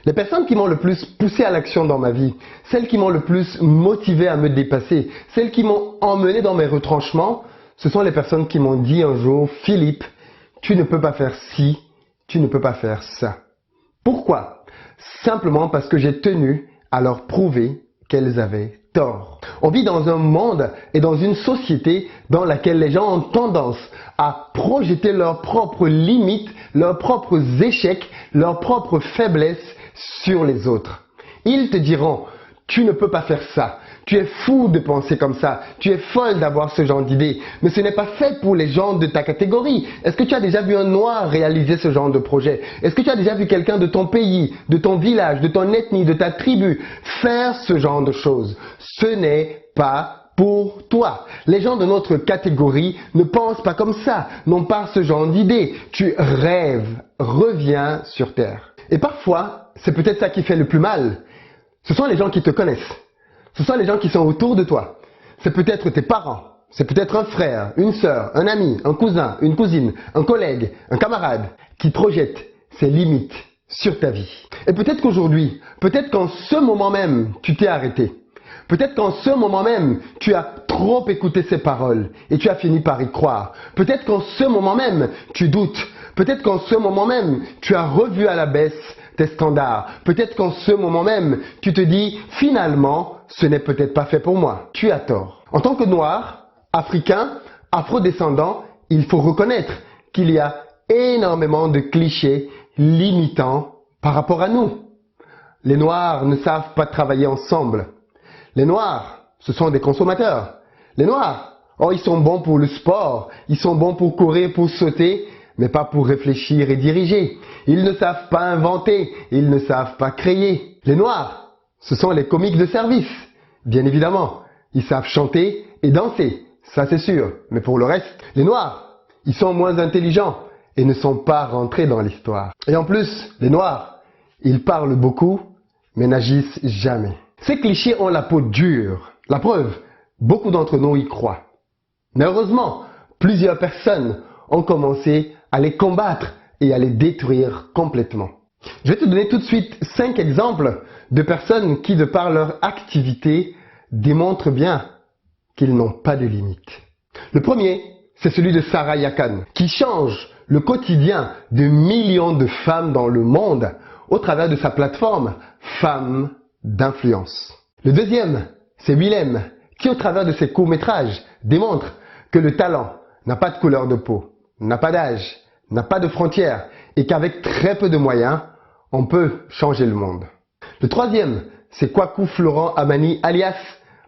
Les personnes qui m'ont le plus poussé à l'action dans ma vie, celles qui m'ont le plus motivé à me dépasser, celles qui m'ont emmené dans mes retranchements, ce sont les personnes qui m'ont dit un jour, Philippe, tu ne peux pas faire ci, tu ne peux pas faire ça. Pourquoi? Simplement parce que j'ai tenu à leur prouver qu'elles avaient tort. On vit dans un monde et dans une société dans laquelle les gens ont tendance à projeter leurs propres limites, leurs propres échecs, leurs propres faiblesses sur les autres. Ils te diront, tu ne peux pas faire ça, tu es fou de penser comme ça, tu es folle d'avoir ce genre d'idée, mais ce n'est pas fait pour les gens de ta catégorie. Est-ce que tu as déjà vu un noir réaliser ce genre de projet? Est-ce que tu as déjà vu quelqu'un de ton pays, de ton village, de ton ethnie, de ta tribu faire ce genre de choses? Ce n'est pas pour toi. Les gens de notre catégorie ne pensent pas comme ça, n'ont pas ce genre d'idée. Tu rêves, reviens sur terre. Et parfois, c'est peut-être ça qui fait le plus mal. Ce sont les gens qui te connaissent. Ce sont les gens qui sont autour de toi. C'est peut-être tes parents. C'est peut-être un frère, une sœur, un ami, un cousin, une cousine, un collègue, un camarade qui projette ses limites sur ta vie. Et peut-être qu'aujourd'hui, peut-être qu'en ce moment même, tu t'es arrêté. Peut-être qu'en ce moment même, tu as trop écouté ces paroles et tu as fini par y croire. Peut-être qu'en ce moment même, tu doutes. Peut-être qu'en ce moment même, tu as revu à la baisse tes standards. Peut-être qu'en ce moment même, tu te dis finalement, ce n'est peut-être pas fait pour moi. Tu as tort. En tant que noir, africain, afrodescendant, il faut reconnaître qu'il y a énormément de clichés limitants par rapport à nous. Les noirs ne savent pas travailler ensemble. Les noirs, ce sont des consommateurs. Les noirs, oh, ils sont bons pour le sport, ils sont bons pour courir, pour sauter, mais pas pour réfléchir et diriger. Ils ne savent pas inventer, ils ne savent pas créer. Les noirs, ce sont les comiques de service. Bien évidemment, ils savent chanter et danser, ça c'est sûr. Mais pour le reste, les noirs, ils sont moins intelligents et ne sont pas rentrés dans l'histoire. Et en plus, les noirs, ils parlent beaucoup, mais n'agissent jamais. Ces clichés ont la peau dure. La preuve, beaucoup d'entre nous y croient. Mais heureusement, plusieurs personnes ont commencé à les combattre et à les détruire complètement. Je vais te donner tout de suite 5 exemples de personnes qui, de par leur activité, démontrent bien qu'ils n'ont pas de limites. Le premier, c'est celui de Saraya Khan, qui change le quotidien de millions de femmes dans le monde au travers de sa plateforme Femmes d'influence. Le deuxième, c'est Willem, qui au travers de ses courts-métrages démontre que le talent n'a pas de couleur de peau, n'a pas d'âge, n'a pas de frontières et qu'avec très peu de moyens, on peut changer le monde. Le troisième, c'est Kwaku Florent Amani alias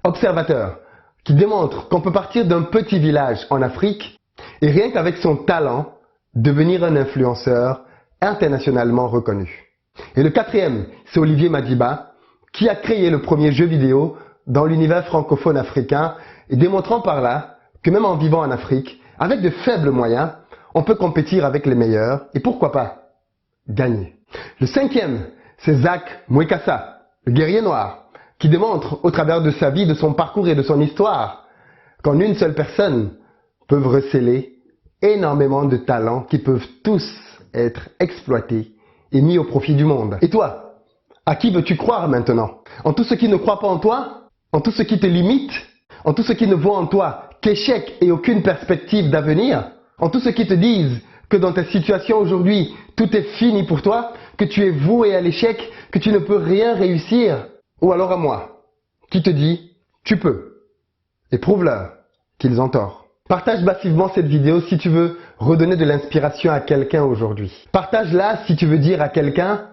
Observateur, qui démontre qu'on peut partir d'un petit village en Afrique et rien qu'avec son talent, devenir un influenceur internationalement reconnu. Et le quatrième, c'est Olivier Madiba, qui a créé le premier jeu vidéo dans l'univers francophone africain et démontrant par là que même en vivant en Afrique, avec de faibles moyens, on peut compétir avec les meilleurs et pourquoi pas gagner. Le cinquième, c'est Zach Mwekassa, le guerrier noir, qui démontre au travers de sa vie, de son parcours et de son histoire qu'en une seule personne peuvent recéler énormément de talents qui peuvent tous être exploités et mis au profit du monde. Et toi, à qui veux-tu croire maintenant? En tous ceux qui ne croient pas en toi? En tous ceux qui te limitent? En tous ceux qui ne voient en toi qu'échec et aucune perspective d'avenir? En tous ceux qui te disent que dans ta situation aujourd'hui, tout est fini pour toi, que tu es voué à l'échec, que tu ne peux rien réussir? Ou alors à moi, qui te dit, tu peux. Et prouve-leur qu'ils ont tort. Partage massivement cette vidéo si tu veux redonner de l'inspiration à quelqu'un aujourd'hui. Partage-la si tu veux dire à quelqu'un,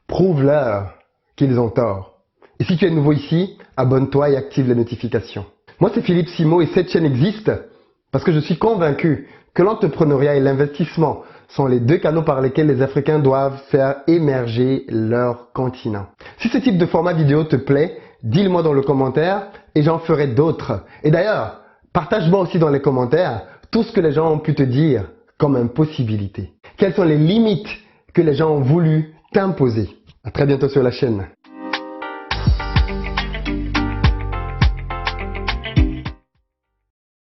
prouve-leur qu'ils ont tort. Et si tu es nouveau ici, abonne-toi et active les notifications. Moi, c'est Philippe Simo et cette chaîne existe parce que je suis convaincu que l'entrepreneuriat et l'investissement sont les deux canaux par lesquels les Africains doivent faire émerger leur continent. Si ce type de format vidéo te plaît, dis-le-moi dans le commentaire et j'en ferai d'autres. Et d'ailleurs, partage-moi aussi dans les commentaires tout ce que les gens ont pu te dire comme impossibilité. Quelles sont les limites que les gens ont voulu t'imposer? À très bientôt sur la chaîne.